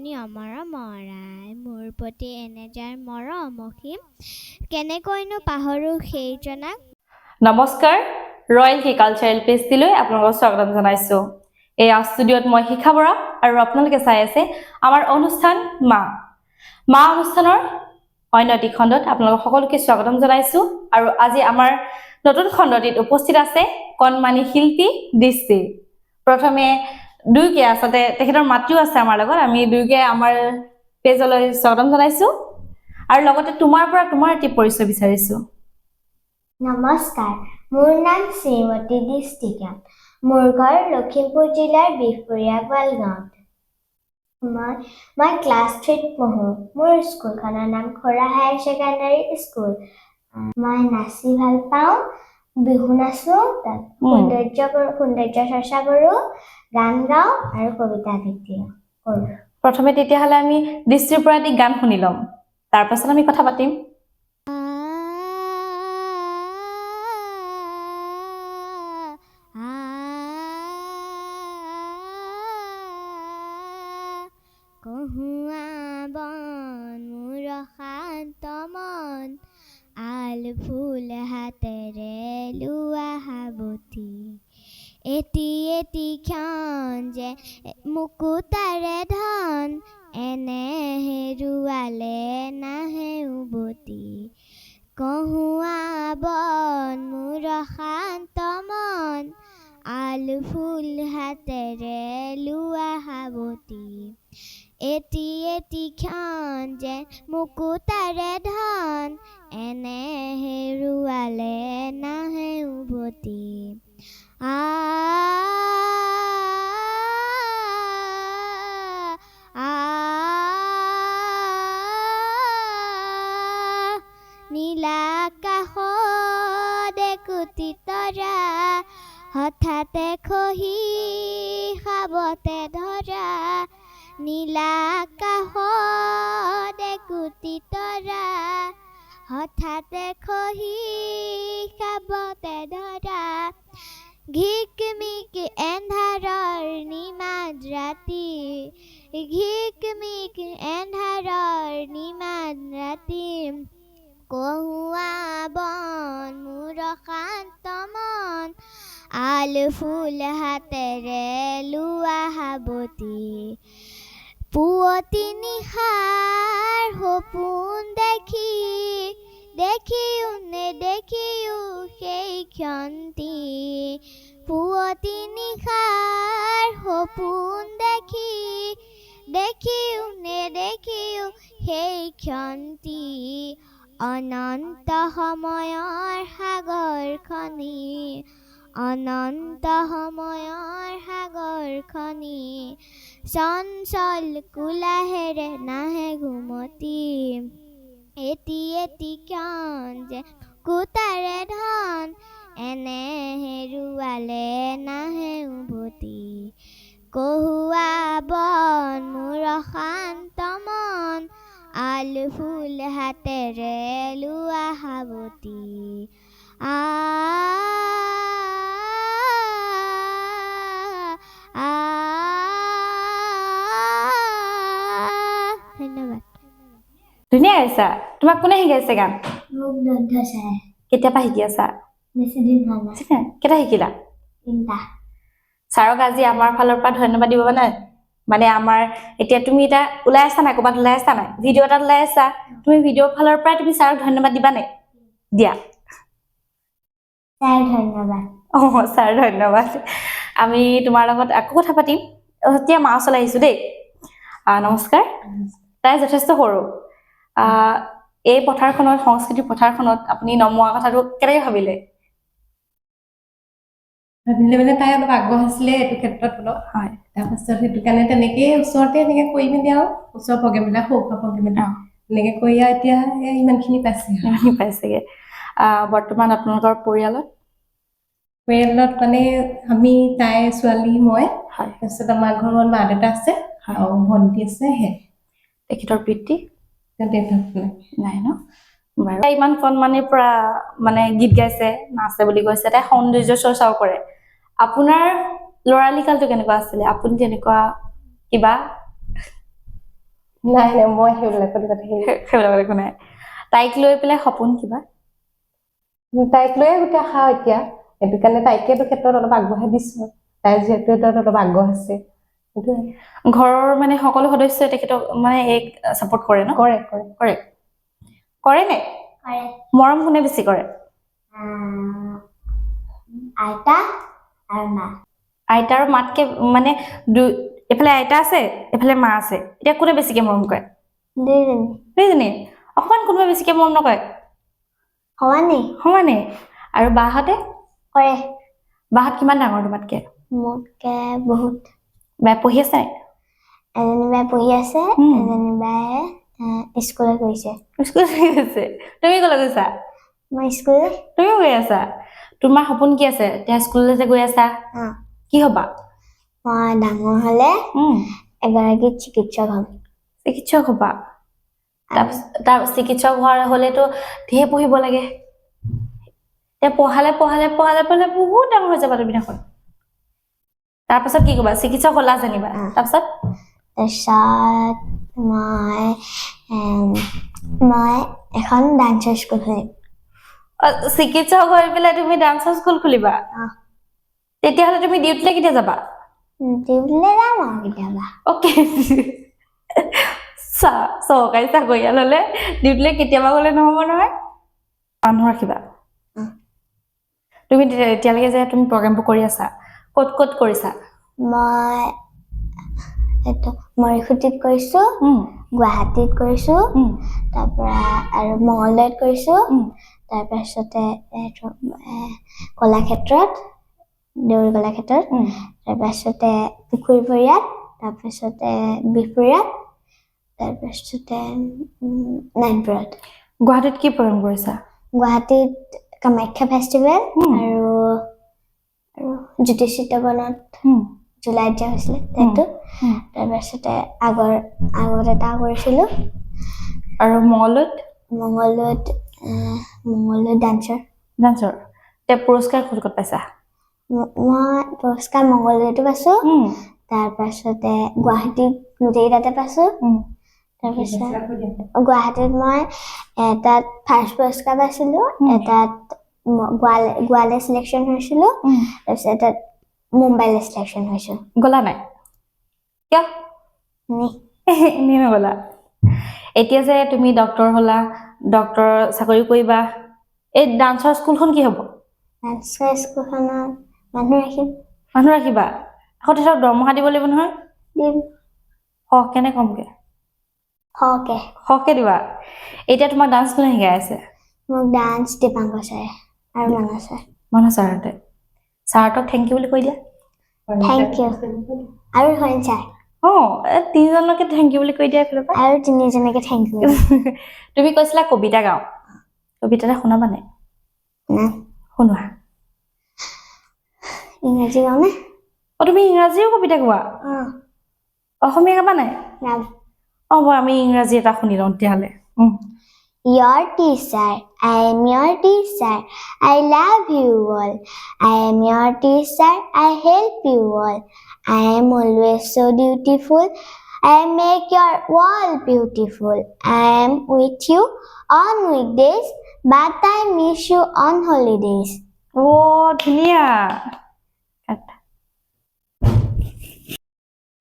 আপুনি অমৰ মৰাই মোৰ প্ৰতি এনেজাৰ মৰম অসীম কেনেকৈনো পাহৰো সেইজনাক নমস্কাৰ ৰয়েল কি কালচাৰেল পেষ্টিলৈ আপোনালোকক স্বাগতম জনাইছো এই ষ্টুডিঅ'ত মই শিখা বৰা আৰু আপোনালোকে চাই আছে আমাৰ অনুষ্ঠান মা অনুষ্ঠানৰ অন্য এটি খণ্ডত আপোনালোক সকলোকে স্বাগতম জনাইছো আৰু আজি আমাৰ নতুন খণ্ডটিত উপস্থিত আছে কণমানি শিল্পী দৃষ্টি প্ৰথমে দুইকে আছতে তেখেতৰ মাতৃও আছে আমাৰ লগত আমি দুইকে আমাৰ পেজলৈ স্বাগতম জনাইছো আৰু লগতে তোমাৰ এটি পৰিচয় বিচাৰিছো নমস্কাৰ মোৰ নাম শ্ৰীমতী দৃষ্টিকা মোৰ ঘৰ লখিমপুৰ জিলাৰ বিহপুৰীয়া গোৱালগাঁৱত মই ক্লাছ 3ত পঢ়োঁ মোৰ স্কুলখনৰ নাম খোৰা হায়াৰ ছেকেণ্ডাৰী স্কুল মই নাচি ভাল পাওঁ বিহু নাচো সৌন্দৰ্য চৰ্চা কৰোঁ গান গাওঁ আৰু কবিতা আবৃত্তি কৰোঁ প্ৰথমে তেতিয়াহ'লে আমি দৃষ্টিৰ পৰা এটি গান শুনি ল'ম তাৰ পাছত আমি কথা পাতিম কহুৱা বন মোৰ শান্ত মন আল ফুল হাতেৰে লোৱা হাবতি এটি ক্ষণ যে মুকুতাৰে ধন এনে হেৰুৱালে নাহে উভতি কহুৱা বন মোৰ শান্ত মন আল ফুল হাতেৰে লোৱা হাবতি এটি ক্ষণ যে মুকুতাৰে ধন এনে হেৰুৱালে নাহে উভতি নীলা আকাশত একোটি তৰা হঠাতে খহি খাবতে ধৰা নীলা আকাশত একোটি তৰা হঠাতে খহি খাবতে ধৰা ঘিকমিক এন্ধাৰৰ নিমাত ৰাতি ঘিকমিক এন্ধাৰৰ নিমাত ৰাতি কহুৱা বন মোৰ শান্ত মন আল ফুল হাতেৰে লোৱা হাবতি পুৱতি নিশাৰ সপোন দেখিও নেদেখিও সেই ক্ষন্তি পুৱতি নিশাৰ সপোন দেখিও নেদেখিও সেই ক্ষন্তি অনন্ত সময়ৰ সাগৰখনি চঞ্চল কোলাহেৰে নাহে ঘুমতি এটি ক্ষণ যে কুতাৰে ধন এনে হেৰুৱালে নাহে উভতি কহুৱা বন মোৰ শান্ত মন আল ফুল হাতেৰে লোৱা হাবতি ধন্যবাদ ধুনীয়া গাইছা তোমাক কোনে শিকাইছে গান মোক দন্ত চাই কেতিয়াবা শিকি আছা বেছিদিন হোৱা নাই কেতিয়া শিকিলা 3টা ছাৰক আজি আমাৰ ফালৰ পৰা ধন্যবাদ দিব মানে আমাৰ এতিয়া তুমি এটা ওলাই আছা নাই ক'ৰবাত ওলাই আছা নাই ভিডিঅ' এটাত ওলাই আছা তুমি ভিডিঅ'ৰ ফালৰ পৰা তুমি ছাৰক ধন্যবাদ দিবানে দিয়া ছাৰ ধন্যবাদ ছাৰ ধন্যবাদ আমি তোমাৰ লগত আকৌ কথা পাতিম এতিয়া মা ওচৰলৈ আহিছো দেই নমস্কাৰ তাই যথেষ্ট সৰু এই পথাৰখনত সংস্কৃতিৰ পথাৰখনত আপুনি নমোৱা কথাটো কেনেকৈ ভাবিলে মানে তাই অলপ আগ্ৰহ আছিলে এইটো ক্ষেত্ৰত অলপ হয় তাৰপাছত সেইটো কাৰণে তেনেকেই ওচৰতে এনেকে কৰি মেলি আৰু ওচৰৰ প্ৰগ্ৰেমবিলাক সৰু প্ৰগ্ৰেমবিলাক এনেকে কৰি আৰু এতিয়া ইমানখিনি পাইছেগে বৰ্তমান আপোনালোকৰ পৰিয়ালত মানে আমি তাই ছোৱালী মই হয় তাৰপিছত আমাৰ ঘৰত মা দেউতা আছে আৰু ভণ্টি আছে তেখেতৰ পিতৃ দেউতাক নাই ন বাৰু ইমান কণমানিৰ পৰা মানে গীত গাইছে নাচে বুলি কৈছে তাই সৌন্দৰ্য চৰ্চাও কৰে আপোনাৰ লৰালি কালটো কেনেকুৱা আছিলে আপুনি তেনেকুৱা কিবা নাই নাই মই সেইবিলাকত কথা সেইবিলাকত একো নাই। তাইক লৈ পেলাই সপোন কিবা? তাইক লৈয়ে গোটেই আশা এতিয়া, সেইটো কাৰণে তাইকে এইটো ক্ষেত্ৰত অলপ আগবঢ়াই দিছো। তাইৰ যিহেতু এটা অলপ আগ্ৰহ আছে সেইটোৱে। ঘৰৰ মানে সকলো সদস্যই তেখেতক মানে এক চাপোৰ্ট কৰে ন? কৰে কৰে কৰে কৰে নে? কৰে। মৰম কোনে বেছি কৰে? আইতা আৰু মা। আইতা আৰু মাতকে মানে এফালে আইতা আছে এফালে মা আছে, এতিয়া কোনে বেছিকে মৰম কৰে? দুইজনী দুইজনী। অকমান কোনোবাই বেছিকে মৰম নকৰে? সমানেই সমানে। আৰু বাহঁতে? কৰে। বাহঁত কিমান ডাঙৰ তোমাতকে? মোতকে বহুত। বাই পঢ়ি আছে? এজনী বাই পঢ়ি আছে, উম। এজনী বাই স্কুলত গৈছে। স্কুল গৈছে। তুমি কলৈ গৈছা? মই স্কুলত তুমিও গৈ আছা? তোমাৰ সপোন কি আছে এতিয়া স্কুললৈ যে গৈ আছা? কি হবা? মই ডাঙৰ হলে এগৰাকী চিকিৎসক হ'ম। চিকিৎসক হবা? তাৰ চিকিৎসক হোৱাৰ হলেতো ধেৰ পঢ়িব লাগে। এতিয়া পঢ়ালে বহুত ডাঙৰ হৈ যাবা তুমি দেখোন। তাৰপাছত কি কবা? চিকিৎসক হলা জানিবা, তাৰপাছত? তাৰপিছত মই এখন ডান্সৰ স্কুল খুলিম। চিকিৎসক হৈ পেলাই তুমি ডান্সৰ স্কুল খুলিবা? তেতিয়াহলে তুমি ডিউটিলে কেতিয়া যাবা? ডিউটিলে যাম আৰু কেতিয়াবা। অকে। চৰকাৰী চাকৰিয়াল হলে ডিউটিলে কেতিয়াবা গলে নহব নহয়। মানুহ ৰাখিবা। তুমি এতিয়ালৈকে যে তুমি প্ৰগ্ৰামবোৰ কৰি আছা, ক'ত ক'ত কৰিছা? মই মৰিখুটিত কৰিছো, গুৱাহাটীত কৰিছো, তাৰপৰা আৰু মঙলদৈত কৰিছো, তাৰপাছতে কলাক্ষেত্ৰত, দেউৰী কলাক্ষেত্ৰত, তাৰপাছতে পুখুৰীপৰীয়াত, তাৰপাছতে বিহপুৰীয়াত, তাৰপাছতে নাৰায়ণপুৰত। গুৱাহাটীত কি প্ৰগ্ৰাম কৰিছা? গুৱাহাটীত কামাখ্যা ফেষ্টিভেল আৰু জ্যোতিষ চিত্ৰবনত জুলাইত যে হৈছিলে সেইটো, তাৰপাছতে আগত এটা কৰিছিলো। আৰু মঙলদৈত ডান্সৰ। এতিয়া পুৰস্কাৰ ক'ত ক'ত পাইছা? মই পুৰস্কাৰ মঙলদৈতো পাইছো, তাৰপাছতে গুৱাহাটীত গোটেইকেইটাতে পাইছো, তাৰপিছত গুৱাহাটীত মই এটাত ফাৰ্ষ্ট পুৰস্কাৰ পাইছিলো, এটাত গোৱালে চিলেকশ্যন হৈছিলো, তাৰপিছত এটাত মুম্বাইলৈ চিলেকশ্যন হৈছো। গলা নাই? কিয়? এনেই নগলা? এতিয়া যে তুমি ডক্তৰ হলা, ডক্তৰ চাকৰি কৰিবা, এই ডান্সৰ স্কুলখন কি হব? ডান্সৰ স্কুলখনত মানুহ ৰাখিম। মানুহ ৰাখিবা? আকৌ তেখেতক দৰমহা দিব লাগিব নহয়? দিম। সৰহকে নে কমকে? সৰহকে দিবা। এতিয়া তোমাক ডান্স কোনে শিকাই আছে? মোক ডান্স দীপাংকৰ ছাৰে আৰু মনোজ ছাৰহঁতে। ছাৰহঁতক থেংক ইউ বুলি কৈ দিয়া। Thank you. আৰু হৰেণ ছাৰ। তিনিজনকে থেংক ইউ বুলি কৈ দিয়া এফালৰ পৰা। আৰু তিনিজনকে থেংক ইউ। তুমি কৈছিলা কবিতা গাওঁ, কবিতা এটা শুনাবা নাই? শুনোৱা। ইংৰাজী গাওঁ নে? তুমি ইংৰাজীও কবিতা গোৱা? অসমীয়া গাবা নাই? আমি ইংৰাজী এটা শুনি লওঁ তেতিয়াহ'লে। Your teacher, I am your teacher, I love you all. I am your teacher, I help you all. I am always so dutiful, I make your world beautiful. I am with you on weekdays, but I miss you on holidays. ধুনীয়া।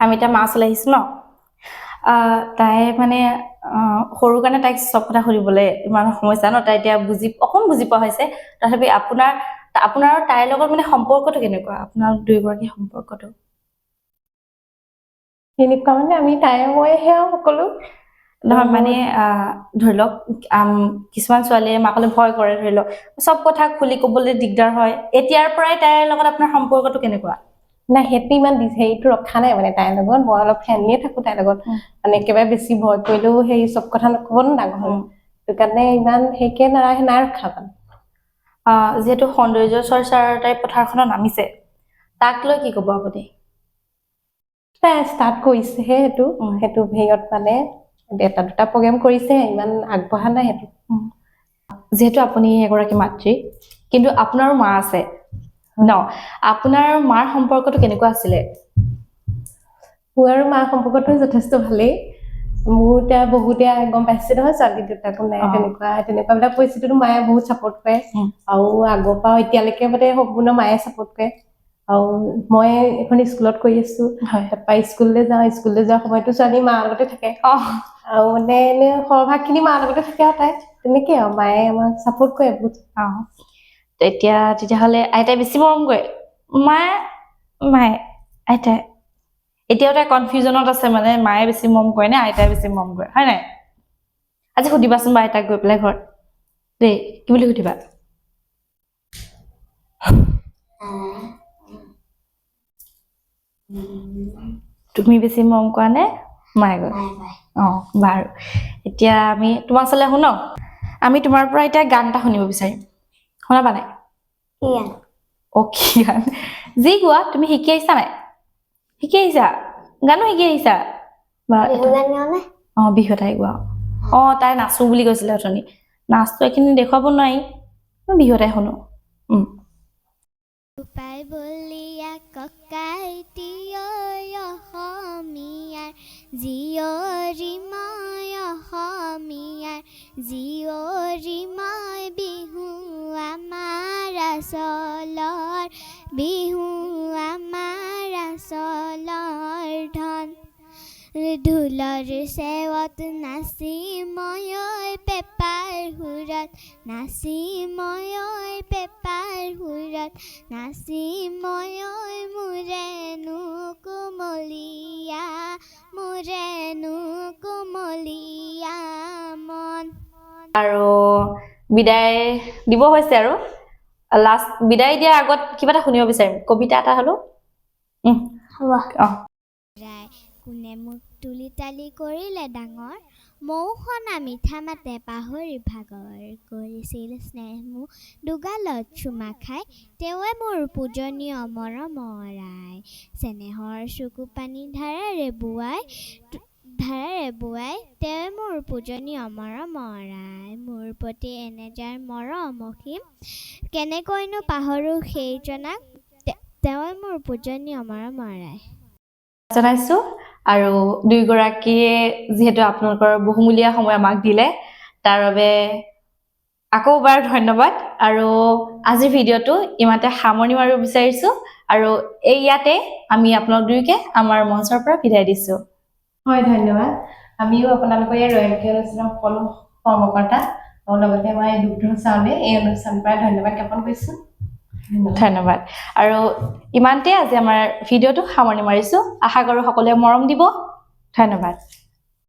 আমি এতিয়া মা ওচৰলৈ আহিছো ন, তাই মানে সৰু কাৰণে তাইক চব কথা সুধিবলৈ ইমান সমস্যা ন, তাই এতিয়া অকণ বুজি পোৱা হৈছে। তথাপি আপোনাৰ আৰু তাইৰ লগত মানে সম্পৰ্কটো কেনেকুৱা? আপোনাৰ দুয়োগৰাকী সম্পৰ্কটো সেনেকুৱা মানে আমি তাই মই সেয়া সকলো নহয় মানে ধৰি লওক কিছুমান ছোৱালীয়ে মাকলৈ ভয় কৰে, ধৰি লওক চব কথা খুলি কবলৈ দিগদাৰ হয়। এতিয়াৰ পৰাই তাইৰ লগত আপোনাৰ সম্পৰ্কটো কেনেকুৱা? নাই, সেইটো ইমান হেৰিটো ৰখা নাই মানে তাইৰ লগত। মই অলপ ফ্ৰেণ্ডলিয়ে থাকো তাইৰ লগত, মানে একেবাৰে বেছি ভয় কৰিলেও সেই চব কথা নকব ন ডাঙৰ হয়, সেইটো কাৰণে ইমান সেইকে নাই ৰখা মানে। যিহেতু সৌন্দৰ্য চৰ্চাৰ তাই পথাৰখনত নামিছে, তাক লৈ কি কব আপুনি? তাই ষ্টাৰ্ট কৰিছেহে সেইটো হেৰিয়ত মানে এটা দুটা প্ৰগ্ৰেম কৰিছে, ইমান আগবঢ়া নাই সেইটো। যিহেতু আপুনি এগৰাকী মাতৃ, কিন্তু আপোনাৰো মা আছে ন, আপোনাৰ মাৰ সম্পৰ্কটো কেনেকুৱা আছিলে? মোৰ আৰু মাৰ সম্পৰ্কটো যথেষ্ট ভালেই। মোৰ এতিয়া বহুতে গম পাইছে নহয় ছোৱালী দুটাকো নাই তেনেকুৱাবিলাক পৰিস্থিতিতো মায়ে বহুত চাপৰ্ট কৰে আৰু আগৰ পৰা এতিয়ালৈকে মানে সম্পূৰ্ণ মায়ে চাপৰ্ট কৰে আৰু মই এখন স্কুলত কৰি আছো তাৰপৰা স্কুললৈ যোৱাৰ সময়তো ছোৱালী মাৰ লগতে থাকে আৰু মানে এনে সৰভাগখিনি মাৰ লগতে থাকে আৰু তাই তেনেকে আৰু মায়ে আমাক চাপৰ্ট কৰে বহুত তেতিয়াহ'লে আইতাই বেছি মৰম কৰে মায়ে আইতাই এতিয়াও তাই কনফিউজনত আছে মানে মায়ে বেছি মৰম কৰে নে আইতাই বেছি মৰম কৰে হয় নাই আজি সুধিবাচোন বা আইতাক গৈ পেলাই ঘৰত দেই কি বুলি সুধিবা তুমি বেছি মৰম কৰা নে মায়ে গৈ বাৰু এতিয়া আমি তোমাৰ ওচৰলৈ আহো ন আমি তোমাৰ পৰা এতিয়া গান এটা শুনিব বিচাৰিম শুনাবা নাই কি গান যি গোৱা তুমি শিকি আহিছা নাই শিকি আহিছা গানো শিকি আহিছা বিহু এটাই গোৱা তাই নাচো বুলি কৈছিলে অথনি নাচটো এইখিনি দেখুৱাব নোৱাৰি বিহু এটাই শুনো উপাই বলিয়া ককাইটিয়ৈ অসমীয়াৰ জীয়ৰী মই অসমীয়াৰ জীয়ৰী মই বিহু আমাৰ আচলৰ বিহু আমাৰ আচলৰ ধন ঢোলৰ চেৱত নাচি মই পেপাৰ সুৰত নাচি মই পেপাৰ সুৰত নাচি মই মোৰেনো কোমলীয়া মন আৰু বিদায় দিব হৈছে আৰু লাষ্ট বিদায় দিয়াৰ আগত কিবা এটা শুনিব বিচাৰিম কবিতা এটা হলো কোনে মোক তুলি তালি কৰিলে ডাঙৰ মৌসনা মিঠা মাতে পাহৰি ভাগৰ কৰিছিল স্নেহ মোক দুগালত চুমা খাই তেওঁৱে মোৰ পূজনীয় মৰমৰাই চেনেহৰ চকু পানী ধাৰেৰে বোৱাই তেওঁৱে মোৰ পূজনীয় মৰমৰাই মোৰ প্ৰতি এনে যাৰ মৰম অসীম কেনেকৈনো পাহৰো সেইজনাক তেওঁৱে মোৰ পূজনীয় মৰমৰাই জনাইছো আৰু দুইগৰাকীয়ে যিহেতু আপোনালোকৰ বহুমূলীয়া সময় আমাক দিলে তাৰ বাবে আকৌ এবাৰ ধন্যবাদ আৰু আজিৰ ভিডিঅ'টো ইমানতে সামৰণি মাৰিব বিচাৰিছো আৰু ইয়াতে আমি আপোনালোক দুয়োকে আমাৰ মঞ্চৰ পৰা বিদায় দিছো হয় ধন্যবাদ আমিও আপোনালোকৰ এই ৰয়েলটি অনুষ্ঠানৰ সকলো কৰ্মকৰ্তা আৰু লগতে মই দুগ্ধ চাউলে এই অনুষ্ঠানৰ পৰা ধন্যবাদ জ্ঞাপন কৰিছো ধন্যবাদ আৰু ইমানতে আজি আমাৰ ভিডিঅ'টো সামৰণি মাৰিছো আশা কৰো সকলোৱে মৰম দিব ধন্যবাদ